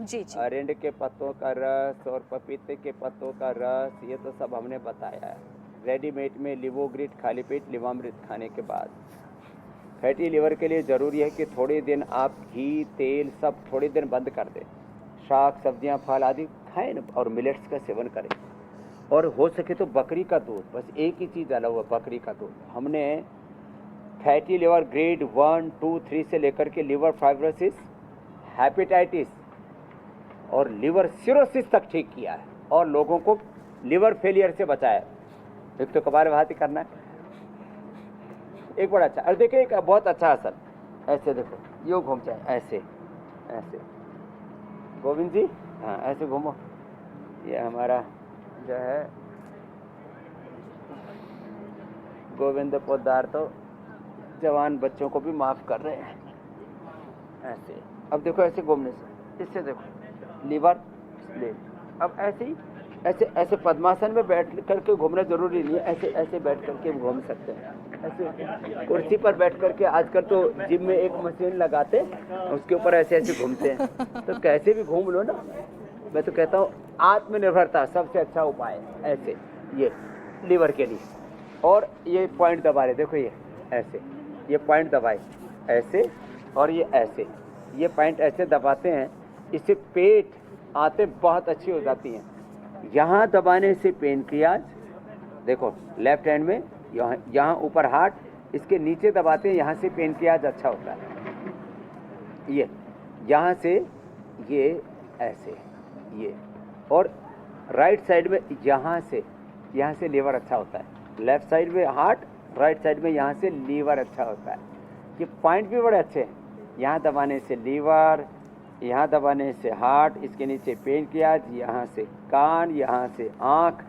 जी जी। अरंड के पत्तों का रस और पपीते के पत्तों का रस, ये तो सब हमने बताया है। रेडीमेड में लिवोग्रिड खाली पेट लिवामृत खाने के बाद। फैटी लीवर के लिए ज़रूरी है कि थोड़े दिन आप घी, तेल सब थोड़े दिन बंद कर दें। शाक, सब्जियां, फल आदि खाएं और मिलेट्स का सेवन करें। और हो सके तो बकरी का दूध, बस एक ही चीज़ डाला हुआ, बकरी का दूध। हमने फैटी लीवर ग्रेड 1, 2, 3 से लेकर के लिवर फाइब्रोसिस, हेपेटाइटिस और लिवर सिरोसिस तक ठीक किया है और लोगों को लिवर फेलियर से बचाया। एक तो कपालभाति करना है, एक बड़ा अच्छा। और देखिए एक बहुत अच्छा आसन, ऐसे देखो, योग घूम जाए, ऐसे ऐसे। गोविंद जी, हाँ ऐसे घूमो। ये हमारा जो है गोविंद पोद्दार तो जवान बच्चों को भी माफ कर रहे हैं। ऐसे अब देखो, ऐसे घूमने से, इससे देखो लीवर ले। अब ऐसे ही ऐसे ऐसे पद्मासन में बैठ करके घूमना जरूरी नहीं है, ऐसे ऐसे बैठ करके घूम सकते हैं। ऐसे कुर्सी पर बैठ करके, आजकल तो जिम में एक मशीन लगाते उसके ऊपर ऐसे ऐसे घूमते हैं, तो कैसे भी घूम लो ना। मैं तो कहता हूँ आत्मनिर्भरता सबसे अच्छा उपाय है। ऐसे ये लीवर के लिए, और ये पॉइंट दबा रहे, देखो ये ऐसे, ये पॉइंट दबाए ऐसे और ये ऐसे, ये पॉइंट ऐसे दबाते हैं, इससे पेट आते बहुत अच्छी हो जाती हैं। यहाँ दबाने से पेनक्रियाज, देखो लेफ्ट हैंड में यहाँ ऊपर हार्ट, इसके नीचे दबाते हैं, यहाँ से पेनक्रियाज अच्छा होता है। ये यहाँ से ये ऐसे, ये, और राइट साइड में यहाँ से लीवर अच्छा होता है। लेफ्ट साइड में हार्ट, राइट साइड में यहाँ से लीवर अच्छा होता है। ये पॉइंट भी बड़े अच्छे हैं। यहाँ दबाने से लीवर, यहाँ दबाने से हार्ट, इसके नीचे पेनक्रियाज, यहाँ से कान, यहाँ से आँख,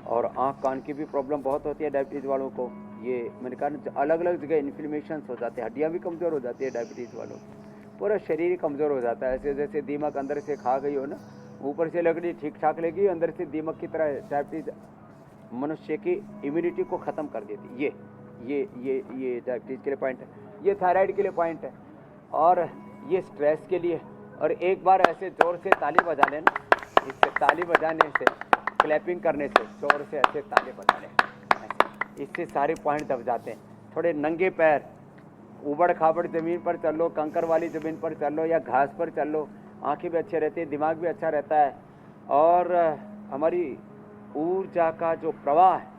और आँख कान की भी प्रॉब्लम बहुत होती है डायबिटीज़ वालों को। ये मैंने कहा अलग अलग जगह इन्फ्लेमेशन हो जाते हैं, हड्डियाँ भी कमज़ोर हो जाती है डायबिटीज़ वालों, पूरा शरीर कमज़ोर हो जाता है। ऐसे जैसे दीमक अंदर से खा गई हो ना, ऊपर से लकड़ी ठीक ठाक लगी, अंदर से दीमक की तरह डायबिटीज़ मनुष्य की इम्यूनिटी को ख़त्म कर देती। ये डायबिटीज़ के लिए पॉइंट है, ये थायराइड के लिए पॉइंट है, और ये स्ट्रेस के लिए। और एक बार ऐसे जोर से ताली बजा लेना, इससे ताली बजाने से, क्लैपिंग करने से, जोर से ऐसे ताली बजा लें, इससे सारे पॉइंट दब जाते हैं। थोड़े नंगे पैर उबड़ खाबड़ ज़मीन पर चल लो, कंकर वाली ज़मीन पर चल लो या घास पर चल लो, आंखें भी अच्छे रहती है, दिमाग भी अच्छा रहता है, और हमारी ऊर्जा का जो प्रवाह है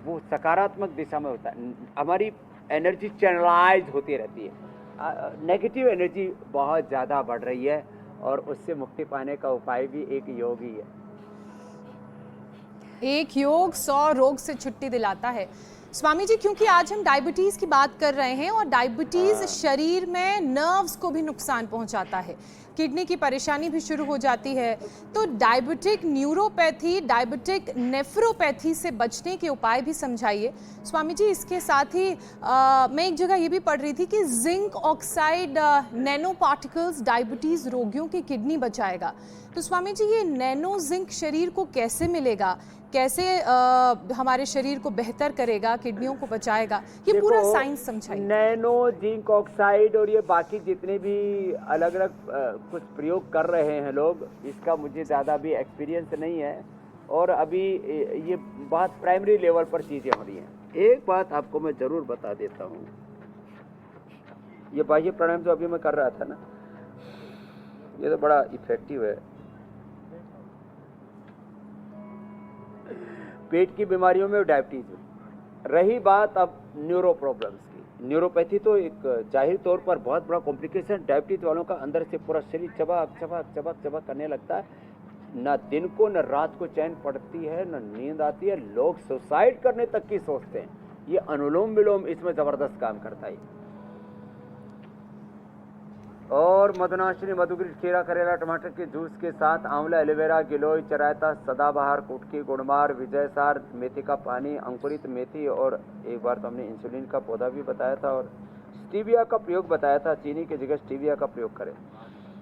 वो सकारात्मक दिशा में होता है। हमारी एनर्जी चैनलाइज होती रहती है। नेगेटिव एनर्जी बहुत ज़्यादा बढ़ रही है, और उससे मुक्ति पाने का उपाय भी एक योग ही है। एक योग 100 रोग से छुट्टी दिलाता है। स्वामी जी, क्योंकि आज हम डायबिटीज की बात कर रहे हैं और डायबिटीज शरीर में नर्व्स को भी नुकसान पहुंचाता है, किडनी की परेशानी भी शुरू हो जाती है। तो डायबिटिक न्यूरोपैथी, डायबिटिक नेफ्रोपैथी से बचने के उपाय भी समझाइए स्वामी जी। इसके साथ ही मैं एक जगह ये भी पढ़ रही थी कि zinc oxide nano particles diabetes रोगियों की किडनी बचाएगा। तो स्वामी जी, ये नैनो जिंक शरीर को कैसे मिलेगा, कैसे हमारे शरीर को बेहतर करेगा, किडनियों को बचाएगा, ये पूरा साइंस समझाइए। नैनो जिंक ऑक्साइड और ये बाकी जितने भी अलग अलग कुछ प्रयोग कर रहे हैं लोग, इसका मुझे ज़्यादा भी एक्सपीरियंस नहीं है और अभी ये बात प्राइमरी लेवल पर चीज़ें हो रही हैं। एक बात आपको मैं ज़रूर बता देता हूँ, ये बाह्य प्राणायाम जो अभी मैं कर रहा था ना, ये तो बड़ा इफेक्टिव है। पेट की बीमारियों में डायबिटीज में। रही बात अब न्यूरो प्रॉब्लम्स की, न्यूरोपैथी तो एक जाहिर तौर पर बहुत बड़ा कॉम्प्लिकेशन, डायबिटीज वालों का अंदर से पूरा शरीर चबक चबक चबक चबक करने लगता है, न दिन को न रात को चैन पड़ती है, न नींद आती है, लोग सुसाइड करने तक की सोचते हैं। ये अनुलोम विलोम इसमें जबरदस्त काम करता है। और मधुनाशिनी, मधुगिरी, खीरा, करेला, टमाटर के जूस के साथ आंवला, एलोवेरा, गिलोय, चरायता, सदाबहार, कुटकी, गुड़मार, विजयसार, मेथी का पानी, अंकुरित मेथी, और एक बार तो हमने इंसुलिन का पौधा भी बताया था और स्टीविया का प्रयोग बताया था। चीनी की जगह स्टीविया का प्रयोग करें।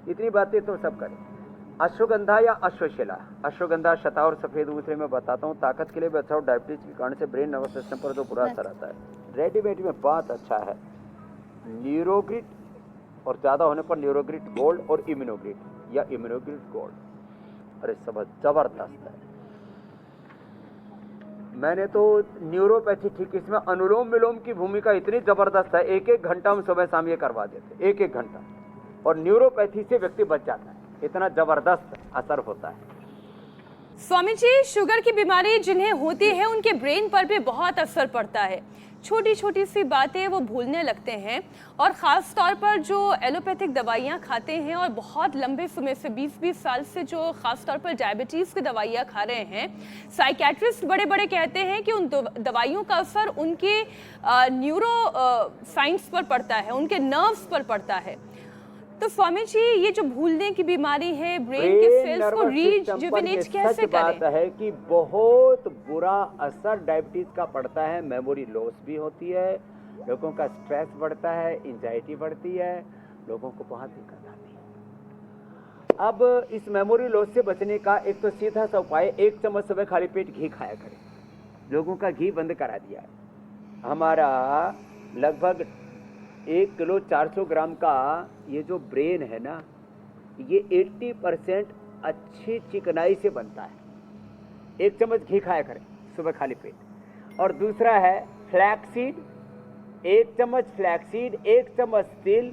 इतनी बातें तो सब करें। अश्वगंधा या अश्वशिला, अश्वगंधा, शता और सफ़ेद ऊँचे में बताता हूँ, ताकत के लिए भी अच्छा हो, डायबिटीज के कारण से ब्रेन नर्वस सिस्टम पर जो बुरा असर आता है। रेडीमेड में बहुत अच्छा है न्यूरोग्रिट, और ज़्यादा होने पर न्यूरोग्रिट गोल्ड और इम्यूनोग्रिट या इम्यूनोग्रिट गोल्ड। अरे सब जबरदस्त है। मैंने तो न्यूरोपैथी ठीक, इसमें अनुलोम विलोम की भूमिका इतनी जबरदस्त है, एक एक घंटा हम सुबह शाम ये करवा देते, एक एक घंटा, और न्यूरोपैथी से व्यक्ति बच जाता है, इतना जबरदस्त असर होता है। स्वामी जी, शुगर की बीमारी जिन्हें होती है उनके ब्रेन पर भी बहुत असर पड़ता है। छोटी छोटी सी बातें वो भूलने लगते हैं, और ख़ास तौर पर जो एलोपैथिक दवाइयाँ खाते हैं और बहुत लंबे समय से 20-20 साल से जो ख़ास तौर पर डायबिटीज़ की दवाइयाँ खा रहे हैं, साइकेट्रिस्ट बड़े बड़े कहते हैं कि उन दवाइयों का असर उनके न्यूरो साइंस पर पड़ता है, उनके नर्व्स पर पड़ता है। तो स्वामी जी, ये जो भूलने की बीमारी है, ब्रेन के सेल्स को रीजुवेनेट कैसे करें? बात है कि बहुत बुरा असर डायबिटीज का पड़ता है। मेमोरी लॉस भी होती है, लोगों का स्ट्रेस बढ़ता है, एंजाइटी बढ़ती है, लोगों को बहुत दिक्कत आती है। अब इस मेमोरी लॉस से बचने का एक तो सीधा सा उपाय, 1 चम्मच सुबह खाली पेट घी खाया करें। लोगों का घी बंद करा दिया है। हमारा लगभग 1 किलो 400 ग्राम का ये जो ब्रेन है ना, ये 80% अच्छी चिकनाई से बनता है। 1 चम्मच घी खाया करें सुबह खाली पेट। और दूसरा है फ्लैक्सीड, 1 चम्मच फ्लैक्सीड, 1 चम्मच तिल,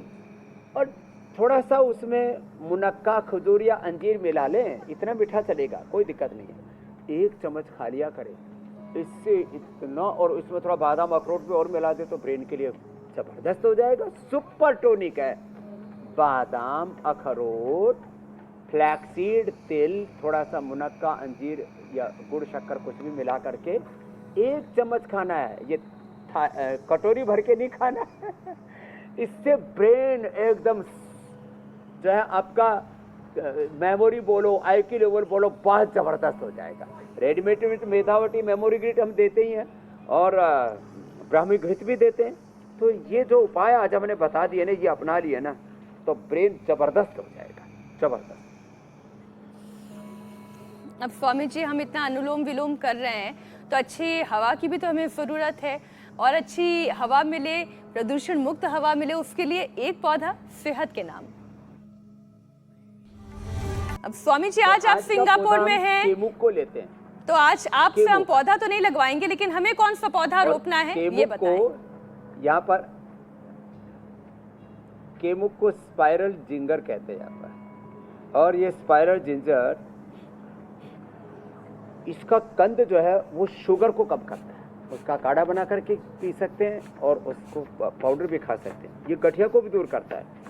और थोड़ा सा उसमें मुनक्का, खजूर या अंजीर मिला लें, इतना मीठा चलेगा, कोई दिक्कत नहीं है। 1 चम्मच खा लिया करें, इससे इतना, और इसमें थोड़ा बादाम अखरोट भी और मिला दे तो ब्रेन के लिए जबरदस्त हो जाएगा। सुपर टोनिक है। बादाम, अखरोट, फ्लैक्सीड, तिल, थोड़ा सा मुनक्का, अंजीर या गुड़ शक्कर कुछ भी मिला करके 1 चम्मच खाना है। ये कटोरी भर के नहीं खाना है। इससे ब्रेन एकदम जो है आपका मेमोरी बोलो, IQ लेवल बोलो, बहुत जबरदस्त हो जाएगा। रेडीमेड में मेधावटी मेमोरी ग्रिड हम देते ही हैं और ब्राह्मी घृत भी देते हैं। तो ये जो उपाय आज हमने बता दिए ना, ये अपना लिए ना, तो ब्रेन जबरदस्त हो जाएगा, जबरदस्त। अब स्वामी जी, हम इतना अनुलोम विलोम कर रहे हैं, तो अच्छी हवा की भी तो हमें ज़रूरत है, और अच्छी हवा मिले, प्रदूषण मुक्त हवा मिले, उसके लिए एक पौधा सेहत के नाम। अब स्वामी जी, आज आप सिंगापुर में हैं, केमुक को लेते हैं, तो आज आपसे हम पौधा तो नहीं लगवाएंगे, लेकिन हमें कौन सा पौधा रोपना है ये बताएं। यहाँ पर केमुक को स्पाइरल जिंगर कहते हैं यहाँ पर, और ये स्पाइरल जिंजर, इसका कंद जो है वो शुगर को कम करता है। उसका काढ़ा बना करके पी सकते हैं और उसको पाउडर भी खा सकते हैं। ये गठिया को भी दूर करता है।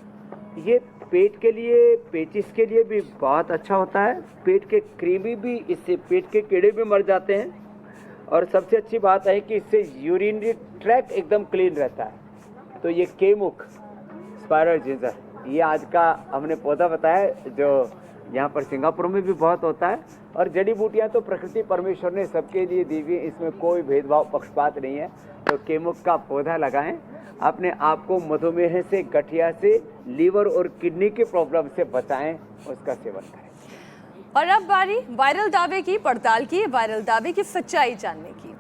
ये पेट के लिए, पेचिस के लिए भी बहुत अच्छा होता है। पेट के कृमि भी, इससे पेट के कीड़े भी मर जाते हैं। और सबसे अच्छी बात है कि इससे यूरिनरी ट्रैक्ट एकदम क्लीन रहता है। तो ये केमुक, स्पाइरल जिंजर, ये आज का हमने पौधा बताया जो यहाँ पर सिंगापुर में भी बहुत होता है। और जड़ी बूटियाँ तो प्रकृति परमेश्वर ने सबके लिए दी हुई, इसमें कोई भेदभाव पक्षपात नहीं है। तो केमुक का पौधा लगाएं, अपने आप को मधुमेह से, गठिया से, लीवर और किडनी की प्रॉब्लम से बचाएं, उसका सेवन करें। और अब बारी वायरल दावे की पड़ताल की, वायरल दावे की सच्चाई जानने की।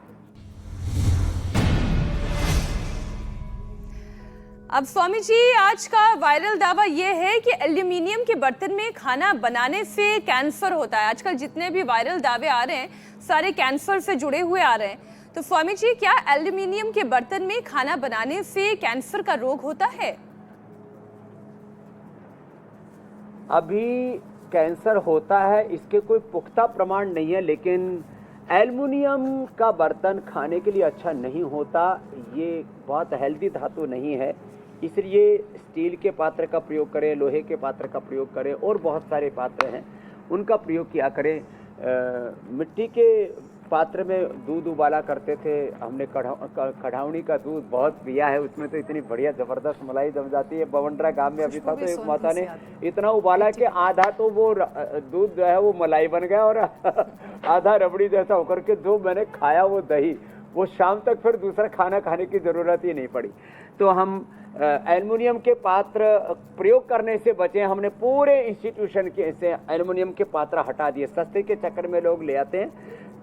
अब स्वामी जी, आज का वायरल दावा यह है कि एल्यूमिनियम के बर्तन में खाना बनाने से कैंसर होता है। आजकल जितने भी वायरल दावे आ रहे हैं सारे कैंसर से जुड़े हुए आ रहे हैं। तो स्वामी जी, क्या एल्यूमिनियम के बर्तन में खाना बनाने से कैंसर का रोग होता है? अभी कैंसर होता है इसके कोई पुख्ता प्रमाण नहीं है, लेकिन एल्युमिनियम का बर्तन खाने के लिए अच्छा नहीं होता। ये बहुत हेल्दी धातु नहीं है, इसलिए स्टील के पात्र का प्रयोग करें, लोहे के पात्र का प्रयोग करें, और बहुत सारे पात्र हैं उनका प्रयोग किया करें। मिट्टी के पात्र में दूध उबाला करते थे हमने, कढ़ावनी का दूध बहुत पिया है, उसमें तो इतनी बढ़िया ज़बरदस्त मलाई जम जाती है। बवंडरा गांव में अभी था तो एक माता ने इतना उबाला कि आधा तो वो दूध जो है वो मलाई बन गया और आधा रबड़ी जैसा होकर के जो मैंने खाया वो दही, वो शाम तक फिर दूसरा खाना खाने की ज़रूरत ही नहीं पड़ी। तो हम एल्युमिनियम के पात्र प्रयोग करने से बचे। हमने पूरे इंस्टीट्यूशन के से एल्युमिनियम के पात्र हटा दिए। सस्ते के चक्कर में लोग ले आते हैं,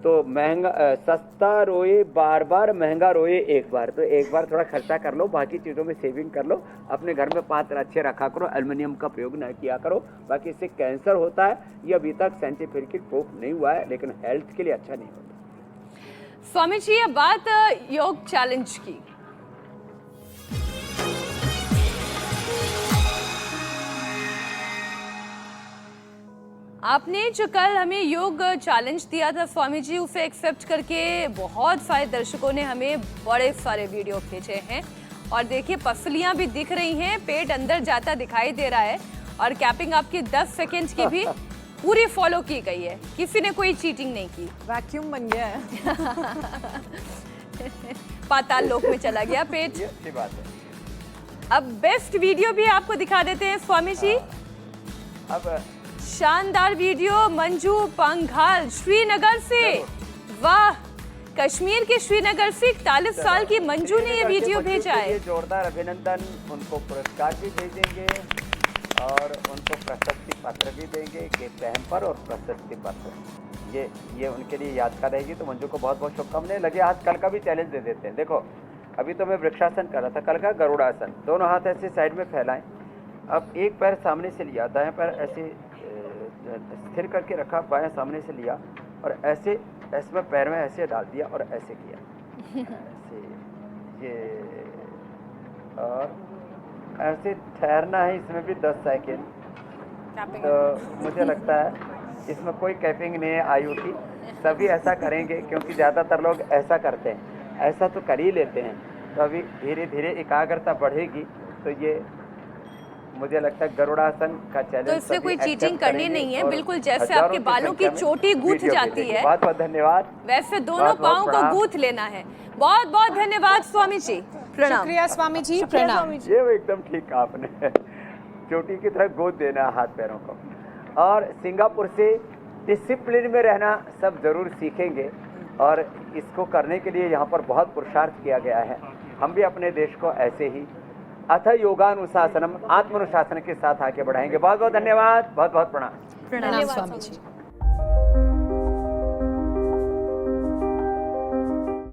तो महंगा, सस्ता रोए बार बार, महंगा रोए एक बार। तो एक बार थोड़ा खर्चा कर लो, बाकी चीज़ों में सेविंग कर लो, अपने घर में पात्र अच्छे रखा करो, एल्युमिनियम का प्रयोग न किया करो। बाकी इससे कैंसर होता है ये अभी तक साइंटिफिक प्रूफ नहीं हुआ है, लेकिन हेल्थ के लिए अच्छा नहीं होता। स्वामी जी, अब बात योग चैलेंज की। आपने जो कल हमें योग चैलेंज दिया था स्वामी जी, उसे एक्सेप्ट करके बहुत सारे दर्शकों ने हमें बड़े सारे वीडियो भेजे हैं। और देखिए पसलियां भी दिख रही हैं, पेट अंदर जाता दिखाई दे रहा है, और कैपिंग आपकी 10 सेकंड की भी पूरी फॉलो की गई है, किसी ने कोई चीटिंग नहीं की। वैक्यूम बन गया है। पाताल लोक में चला गया पेट। ये अच्छी बात है। अब बेस्ट वीडियो भी आपको दिखा देते हैं स्वामी जी। अब शानदार वीडियो मंजू पंघाल श्रीनगर से, वाह, कश्मीर के श्रीनगर से 41 साल की मंजू ने ये वीडियो भेजा है। जोरदार अभिनंदन, उनको पुरस्कार भी भेजेंगे और उनको प्रशस्ति पत्र भी देंगे, गिफ्ट हैम्पर और प्रशस्ति पत्र। ये उनके लिए यादगार रहेगी। तो मंजू को बहुत बहुत शुभकामनाएं। लगे हाथ कल का भी चैलेंज दे देते हैं। देखो अभी तो मैं वृक्षासन कर रहा था, कल का गरुड़ासन। दोनों हाथ ऐसे साइड में फैलाएं। अब एक पैर सामने से लिया, दाएं पैर ऐसे स्थिर करके रखा, बाएं सामने से लिया और ऐसे इसमें पैर में ऐसे डाल दिया और ऐसे किया, ऐसे ये, और ऐसे ठहरना है इसमें भी 10 सेकेंड। तो मुझे लगता है इसमें कोई कैपिंग नहीं है आयु की, सभी ऐसा करेंगे क्योंकि ज़्यादातर लोग ऐसा करते हैं, ऐसा तो कर ही लेते हैं। तो अभी धीरे धीरे एकाग्रता बढ़ेगी। तो ये मुझे लगता है गरुड़ासन का चैलेंज। तो इससे कोई चीटिंग करनी नहीं है, बिल्कुल जैसे आपके बालों की चोटी गूंथ जाती है, बहुत बहुत धन्यवाद, वैसे दोनों पाँव को गूंथ लेना है। बहुत बहुत धन्यवाद स्वामी जी, प्रणाम। शुक्रिया स्वामी जी, प्रणाम। ये एकदम ठीक कहा आपने, चोटी की तरह गोद देना हाथ पैरों को। और सिंगापुर से डिसिप्लिन में रहना सब जरूर सीखेंगे, और इसको करने के लिए यहाँ पर बहुत पुरुषार्थ किया गया है। हम भी अपने देश को ऐसे ही अथ योगानुशासनम, आत्मानुशासन के साथ आगे बढ़ाएंगे। बहुत बहुत धन्यवाद, बहुत बहुत प्रणाम। प्रणाम स्वामी जी।